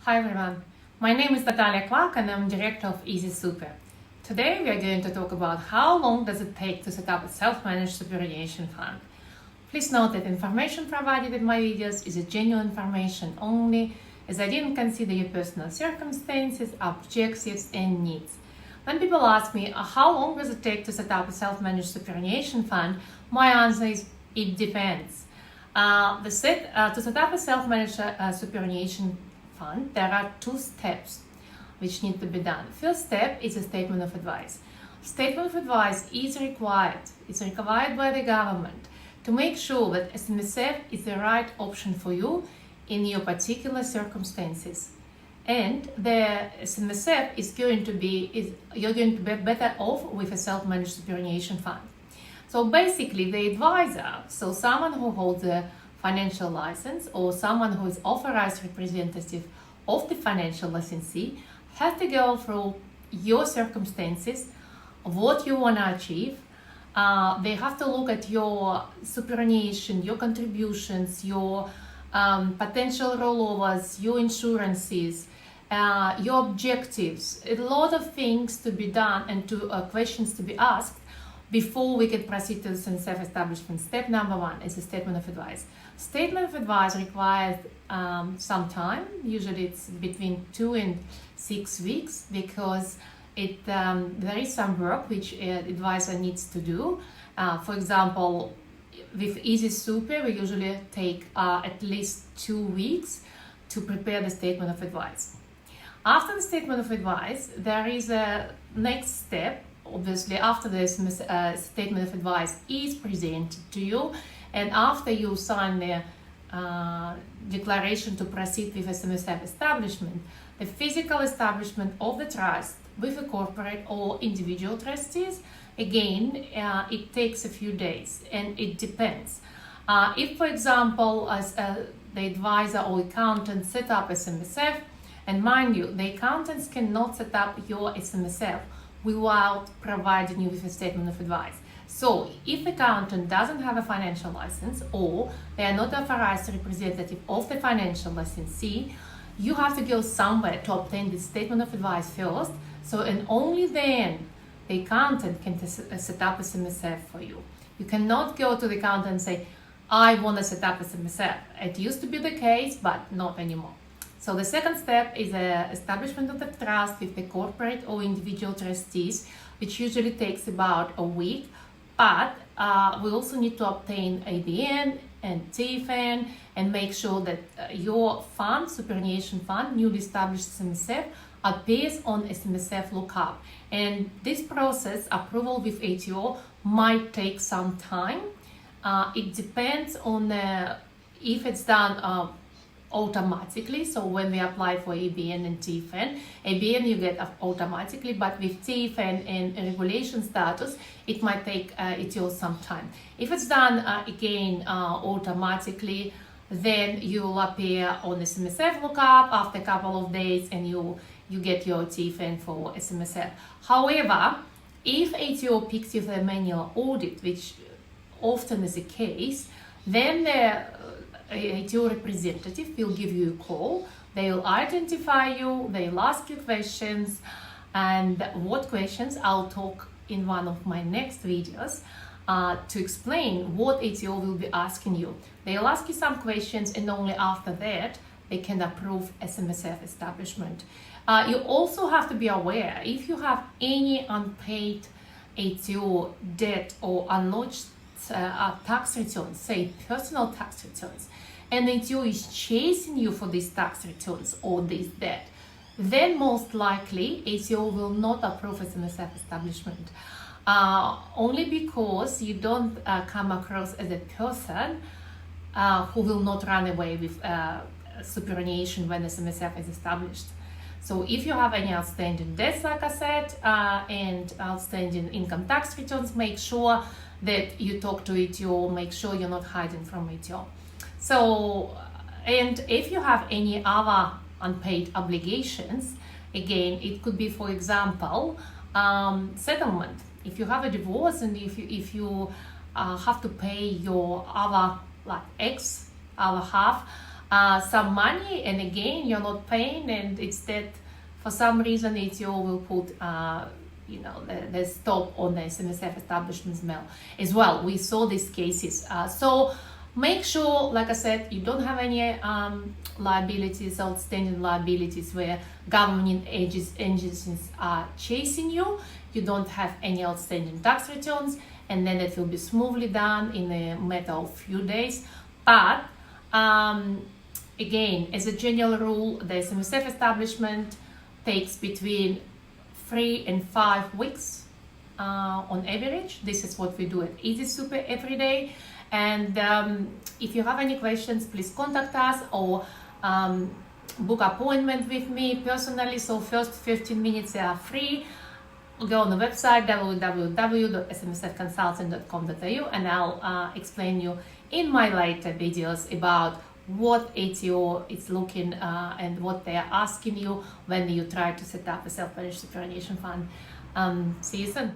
Hi everyone, my name is Natalia Clark and I'm Director of Easy Super. Today we are going to talk about how long does it take to set up a self-managed superannuation fund. Please note that information provided in my videos is a genuine information only, as I didn't consider your personal circumstances, objectives and needs. When people ask me how long does it take to set up a self-managed superannuation fund, my answer is it depends. To set up a self-managed superannuation fund, there are two steps which need to be done. First step is a statement of advice. Statement of advice is required. It's required by the government to make sure that SMSF is the right option for you in your particular circumstances. And the SMSF you're going to be better off with a self-managed superannuation fund. So basically the advisor, so someone who holds a financial license or someone who is authorized representative of the financial licensee, has to go through your circumstances, what you want to achieve. They have to look at your superannuation, your contributions, your potential rollovers, your insurances, your objectives. A lot of things to be done and questions to be asked before we can proceed to the SMSF establishment. Step number one is a statement of advice. Statement of advice requires some time. Usually it's between 2 and 6 weeks because there is some work which advisor needs to do. For example, with Easy Super, we usually take at least 2 weeks to prepare the statement of advice. After the statement of advice, there is a next step. Obviously, after the statement of advice is presented to you, and after you sign the declaration to proceed with SMSF establishment, the physical establishment of the trust with a corporate or individual trustees, again, it takes a few days and it depends. If, for example, as the advisor or accountant set up SMSF, and mind you, the accountants cannot set up your SMSF without providing you with a statement of advice. So if the accountant doesn't have a financial license or they are not authorized representative of the financial licensee, you have to go somewhere to obtain this statement of advice first. So and only then the accountant can set up a SMSF for you. You cannot go to the accountant and say, I want to set up a SMSF. It used to be the case, but not anymore. So the second step is the establishment of the trust with the corporate or individual trustees, which usually takes about a week. But we also need to obtain ABN and TFN and make sure that your fund, superannuation fund, newly established SMSF, appears on SMSF lookup. And this process, approval with ATO, might take some time. It depends on if it's done automatically. So when we apply for ABN and TFN, ABN you get automatically, but with TFN and regulation status, it might take ATO some time. If it's done again automatically, then you will appear on SMSF lookup after a couple of days and you get your TFN for SMSF. However, if ATO picks you for a manual audit, which often is the case, then the ATO representative will give you a call. They will identify you, they'll ask you questions, and what questions I'll talk in one of my next videos to explain what ATO will be asking you. They'll ask you some questions and only after that they can approve SMSF establishment. You also have to be aware, if you have any unpaid ATO debt or unlodged tax returns, say personal tax returns, and ATO is chasing you for these tax returns or this debt, then most likely ATO will not approve SMSF establishment. Only because you don't come across as a person who will not run away with superannuation when SMSF is established. So if you have any outstanding debts, like I said, and outstanding income tax returns, make sure that you talk to ATO, make sure you're not hiding from ATO. So, and if you have any other unpaid obligations, again, it could be, for example, settlement. If you have a divorce and if you have to pay your other half, some money, and again, you're not paying, and it's that for some reason ATO will put the stop on the SMSF establishment's mail as well. We saw these cases. So make sure, like I said, you don't have any liabilities, outstanding liabilities where government agencies are chasing you. You don't have any outstanding tax returns, and then it will be smoothly done in a matter of few days. But again, as a general rule, the SMSF establishment takes between 3 and 5 weeks on average. This is what we do at Easy Super every day. And if you have any questions, please contact us or book appointment with me personally. So first 15 minutes are free. Go on the website www.smsfconsultant.com.au, and I'll explain you in my later videos about what ATO is looking and what they are asking you when you try to set up a self-managed superannuation fund. See you soon.